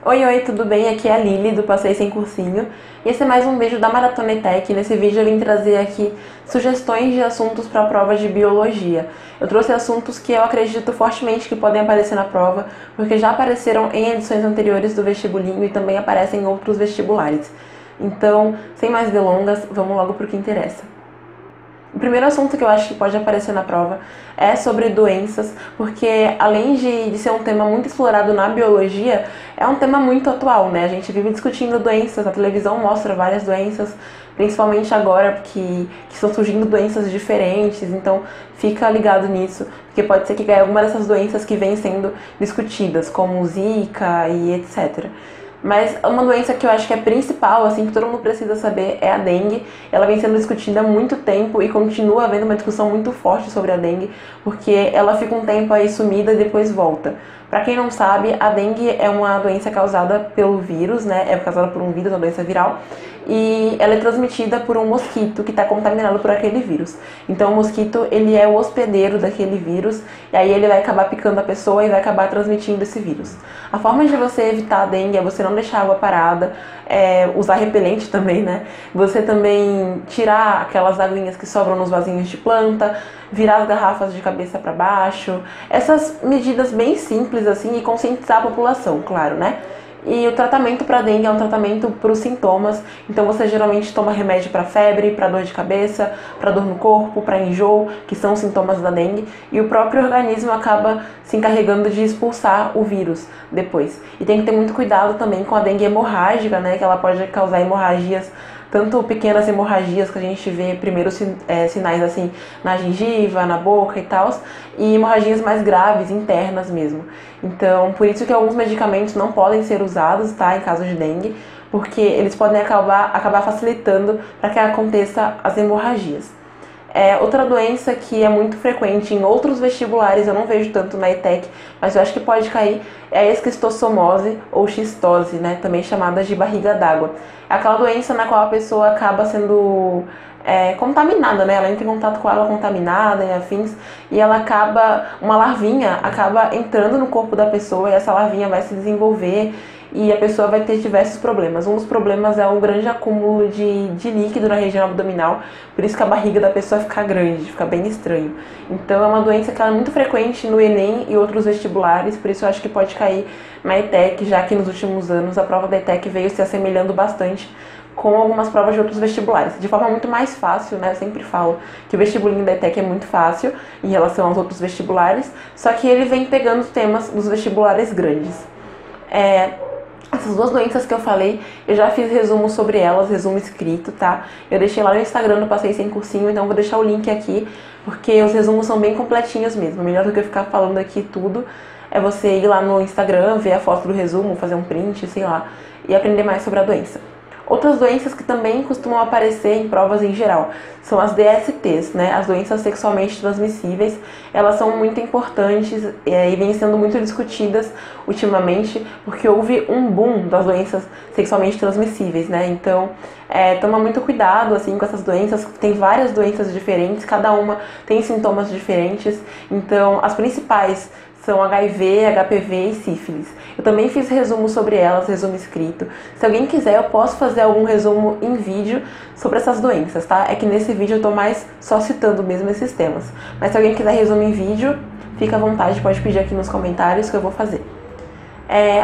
Oi, oi, tudo bem? Aqui é a Lili do Passeio Sem Cursinho e esse é mais um vídeo da Maratona ETEC. Nesse vídeo eu vim trazer aqui sugestões de assuntos para a prova de Biologia. Eu trouxe assuntos que eu acredito fortemente que podem aparecer na prova, porque já apareceram em edições anteriores do vestibulinho e também aparecem em outros vestibulares. Então, sem mais delongas, vamos logo para o que interessa. O primeiro assunto que eu acho que pode aparecer na prova é sobre doenças, porque além de ser um tema muito explorado na biologia, é um tema muito atual, né? A gente vive discutindo doenças, a televisão mostra várias doenças, principalmente agora que estão surgindo doenças diferentes, então fica ligado nisso, porque pode ser que ganhe alguma dessas doenças que vêm sendo discutidas, como Zika e etc. Mas uma doença que eu acho que é principal, assim, que todo mundo precisa saber é a dengue. Ela vem sendo discutida há muito tempo e continua havendo uma discussão muito forte sobre a dengue, porque ela fica um tempo aí sumida e depois volta. Para quem não sabe, a dengue é uma doença causada pelo vírus, né? É causada por um vírus, uma doença viral, e ela é transmitida por um mosquito que está contaminado por aquele vírus. Então o mosquito, ele é o hospedeiro daquele vírus, e aí ele vai acabar picando a pessoa e vai acabar transmitindo esse vírus. A forma de você evitar a dengue é você não deixar a água parada, usar repelente também, né? Você também tirar aquelas aguinhas que sobram nos vasinhos de planta, virar as garrafas de cabeça para baixo. Essas medidas bem simples assim e conscientizar a população, claro, né? E o tratamento para dengue é um tratamento para os sintomas, então você geralmente toma remédio para febre, para dor de cabeça, para dor no corpo, para enjoo, que são os sintomas da dengue, e o próprio organismo acaba se encarregando de expulsar o vírus depois. E tem que ter muito cuidado também com a dengue hemorrágica, né, que ela pode causar hemorragias, tanto pequenas hemorragias que a gente vê primeiros sinais assim na gengiva, na boca e tal, e hemorragias mais graves, internas mesmo. Então, por isso que alguns medicamentos não podem ser usados, tá, em caso de dengue, porque eles podem acabar facilitando para que aconteça as hemorragias. Outra doença que é muito frequente em outros vestibulares, eu não vejo tanto na ETEC, mas eu acho que pode cair, é a esquistossomose ou xistose, né, também chamada de barriga d'água. É aquela doença na qual a pessoa acaba sendo contaminada, né? Ela entra em contato com água contaminada e afins, e uma larvinha acaba entrando no corpo da pessoa e essa larvinha vai se desenvolver e a pessoa vai ter diversos problemas. Um dos problemas é o grande acúmulo de líquido na região abdominal, por isso que a barriga da pessoa fica grande, fica bem estranho. Então é uma doença que ela é muito frequente no Enem e outros vestibulares, por isso eu acho que pode cair na ETEC, já que nos últimos anos a prova da ETEC veio se assemelhando bastante com algumas provas de outros vestibulares, de forma muito mais fácil, né? Eu sempre falo que o vestibulinho da ETEC é muito fácil em relação aos outros vestibulares, só que ele vem pegando os temas dos vestibulares grandes. Essas duas doenças que eu falei, eu já fiz resumo sobre elas, resumo escrito, tá? Eu deixei lá no Instagram do Passeio Sem Cursinho, então vou deixar o link aqui, porque os resumos são bem completinhos mesmo. Melhor do que eu ficar falando aqui tudo, é você ir lá no Instagram, ver a foto do resumo, fazer um print, sei lá, e aprender mais sobre a doença. Outras doenças que também costumam aparecer em provas em geral são as DSTs, né? As doenças sexualmente transmissíveis. Elas são muito importantes e vêm sendo muito discutidas ultimamente, porque houve um boom das doenças sexualmente transmissíveis, né? Então, toma muito cuidado assim com essas doenças. Tem várias doenças diferentes, cada uma tem sintomas diferentes. Então, as principais são HIV, HPV e sífilis. Eu também fiz resumo sobre elas, resumo escrito. Se alguém quiser, eu posso fazer algum resumo em vídeo sobre essas doenças, tá? É que nesse vídeo eu tô mais só citando mesmo esses temas. Mas se alguém quiser resumo em vídeo, fica à vontade, pode pedir aqui nos comentários que eu vou fazer.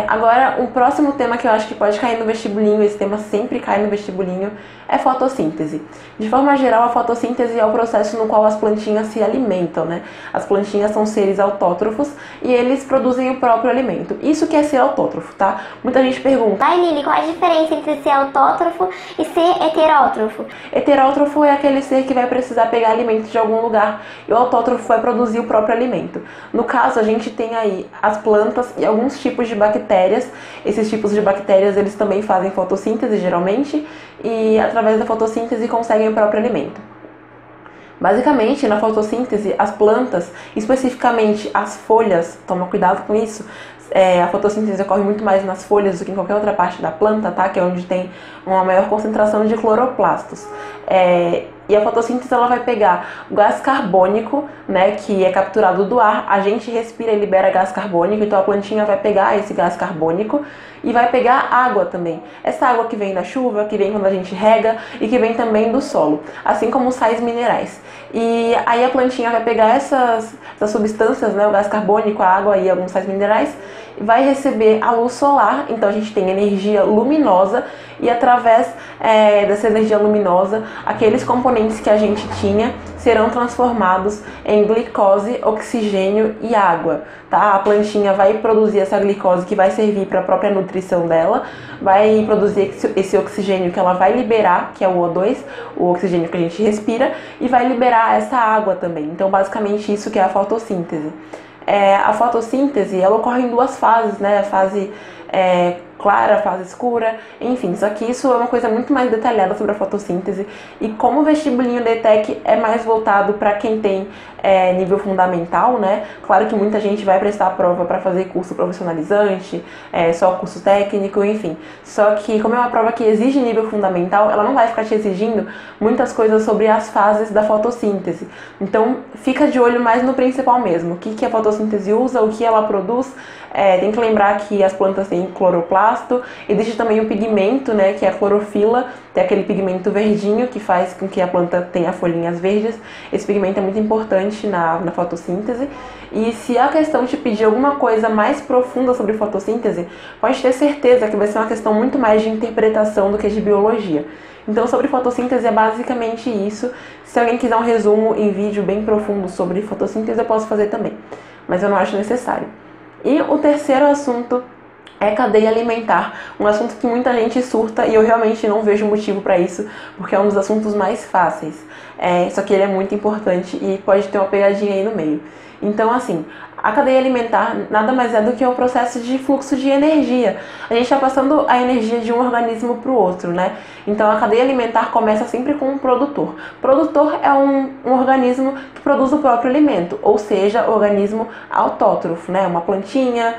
Agora, o próximo tema que eu acho que pode cair no vestibulinho, esse tema sempre cai no vestibulinho, é fotossíntese. De forma geral, a fotossíntese é o processo no qual as plantinhas se alimentam, né? As plantinhas são seres autótrofos e eles produzem o próprio alimento. Isso que é ser autótrofo, tá? Muita gente pergunta: Ai, Lili, qual a diferença entre ser autótrofo e ser heterótrofo? Heterótrofo é aquele ser que vai precisar pegar alimento de algum lugar e o autótrofo vai produzir o próprio alimento. No caso, a gente tem aí as plantas e alguns tipos de bactérias. Esses tipos de bactérias, eles também fazem fotossíntese geralmente e através da fotossíntese conseguem o próprio alimento. Basicamente, na fotossíntese, as plantas, especificamente as folhas, toma cuidado com isso, a fotossíntese ocorre muito mais nas folhas do que em qualquer outra parte da planta, tá? Que é onde tem uma maior concentração de cloroplastos. E a fotossíntese ela vai pegar o gás carbônico, né, que é capturado do ar, a gente respira e libera gás carbônico, então a plantinha vai pegar esse gás carbônico e vai pegar água também. Essa água que vem da chuva, que vem quando a gente rega e que vem também do solo, assim como sais minerais. E aí a plantinha vai pegar essas substâncias, né, o gás carbônico, a água e alguns sais minerais, vai receber a luz solar, então a gente tem energia luminosa e através dessa energia luminosa, aqueles componentes que a gente tinha serão transformados em glicose, oxigênio e água, tá? A plantinha vai produzir essa glicose que vai servir para a própria nutrição dela, vai produzir esse oxigênio que ela vai liberar, que é o O2, o oxigênio que a gente respira, e vai liberar essa água também. Então, basicamente isso que é a fotossíntese. A fotossíntese, ela ocorre em duas fases, né? A fase clara, fase escura, enfim, só que isso é uma coisa muito mais detalhada sobre a fotossíntese, e como o vestibulinho do ETEC é mais voltado para quem tem nível fundamental, né? Claro que muita gente vai prestar a prova para fazer curso profissionalizante, só curso técnico, enfim, só que como é uma prova que exige nível fundamental, ela não vai ficar te exigindo muitas coisas sobre as fases da fotossíntese, então fica de olho mais no principal mesmo, o que a fotossíntese usa, o que ela produz. Tem que lembrar que as plantas têm cloroplasto, existe também o pigmento, né, que é a clorofila, tem aquele pigmento verdinho que faz com que a planta tenha folhinhas verdes. Esse pigmento é muito importante na fotossíntese. E se a questão te pedir alguma coisa mais profunda sobre fotossíntese, pode ter certeza que vai ser uma questão muito mais de interpretação do que de biologia. Então, sobre fotossíntese é basicamente isso. Se alguém quiser um resumo em vídeo bem profundo sobre fotossíntese, eu posso fazer também, mas eu não acho necessário. E o terceiro assunto é cadeia alimentar, um assunto que muita gente surta e eu realmente não vejo motivo para isso, porque é um dos assuntos mais fáceis, só que ele é muito importante e pode ter uma pegadinha aí no meio. Então, assim, a cadeia alimentar nada mais é do que o processo de fluxo de energia. A gente está passando a energia de um organismo para o outro, né? Então, a cadeia alimentar começa sempre com um produtor. O produtor é um organismo que produz o próprio alimento, ou seja, organismo autótrofo, né? Uma plantinha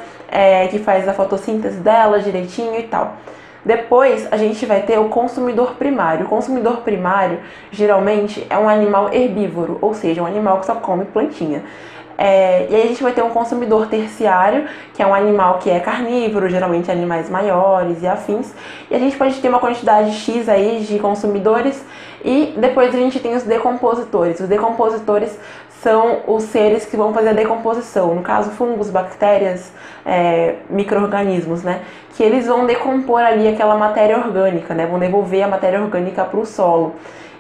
que faz a fotossíntese dela direitinho e tal. Depois, a gente vai ter o consumidor primário. O consumidor primário, geralmente, é um animal herbívoro, ou seja, um animal que só come plantinha. E aí a gente vai ter um consumidor terciário, que é um animal que é carnívoro, geralmente animais maiores e afins. E a gente pode ter uma quantidade X aí de consumidores. E depois a gente tem os decompositores. Os decompositores são os seres que vão fazer a decomposição, no caso fungos, bactérias, micro-organismos, né? Que eles vão decompor ali aquela matéria orgânica, né? Vão devolver a matéria orgânica para o solo.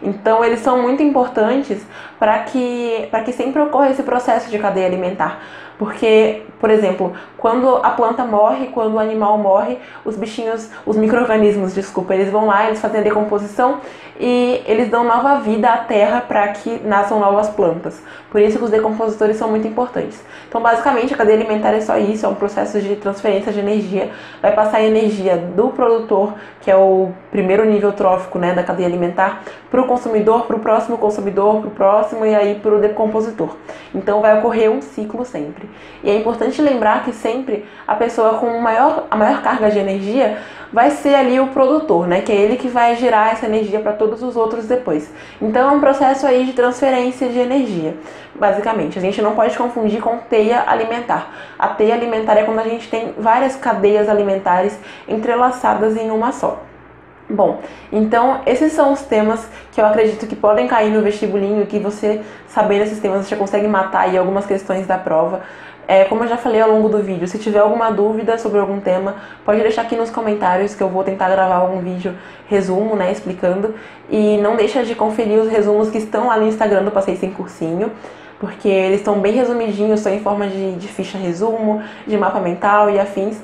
Então, eles são muito importantes para que sempre ocorra esse processo de cadeia alimentar. Porque, por exemplo, quando a planta morre, quando o animal morre, os bichinhos, os micro-organismos, desculpa, eles vão lá, eles fazem a decomposição e eles dão nova vida à terra para que nasçam novas plantas. Por isso que os decompositores são muito importantes. Então, basicamente, a cadeia alimentar é só isso, é um processo de transferência de energia. Vai passar a energia do produtor, que é o primeiro nível trófico, né, da cadeia alimentar, para o consumidor, para o próximo consumidor, para o próximo e aí para o decompositor. Então, vai ocorrer um ciclo sempre. E é importante lembrar que sempre a pessoa com a maior carga de energia vai ser ali o produtor, né? Que é ele que vai gerar essa energia para todos os outros depois. Então é um processo aí de transferência de energia, basicamente. A gente não pode confundir com teia alimentar. A teia alimentar é quando a gente tem várias cadeias alimentares entrelaçadas em uma só. Bom, então esses são os temas que eu acredito que podem cair no vestibulinho, que você, sabendo esses temas, você já consegue matar aí algumas questões da prova. Como eu já falei ao longo do vídeo, se tiver alguma dúvida sobre algum tema, pode deixar aqui nos comentários que eu vou tentar gravar algum vídeo resumo, né, explicando. E não deixa de conferir os resumos que estão lá no Instagram do Passeio Sem Cursinho, porque eles estão bem resumidinhos, são em forma de ficha resumo, de mapa mental e afins.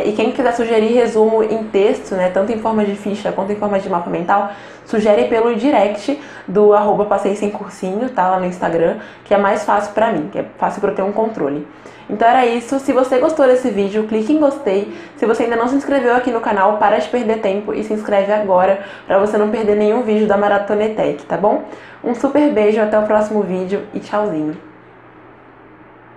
E quem quiser sugerir resumo em texto, né, tanto em forma de ficha quanto em forma de mapa mental, sugere pelo direct do @passeio sem cursinho, tá, lá no Instagram, que é mais fácil pra mim, que é fácil pra eu ter um controle. Então era isso, se você gostou desse vídeo, clique em gostei. Se você ainda não se inscreveu aqui no canal, para de perder tempo e se inscreve agora, pra você não perder nenhum vídeo da Maratona ETEC, tá bom? Um super beijo, até o próximo vídeo e tchauzinho!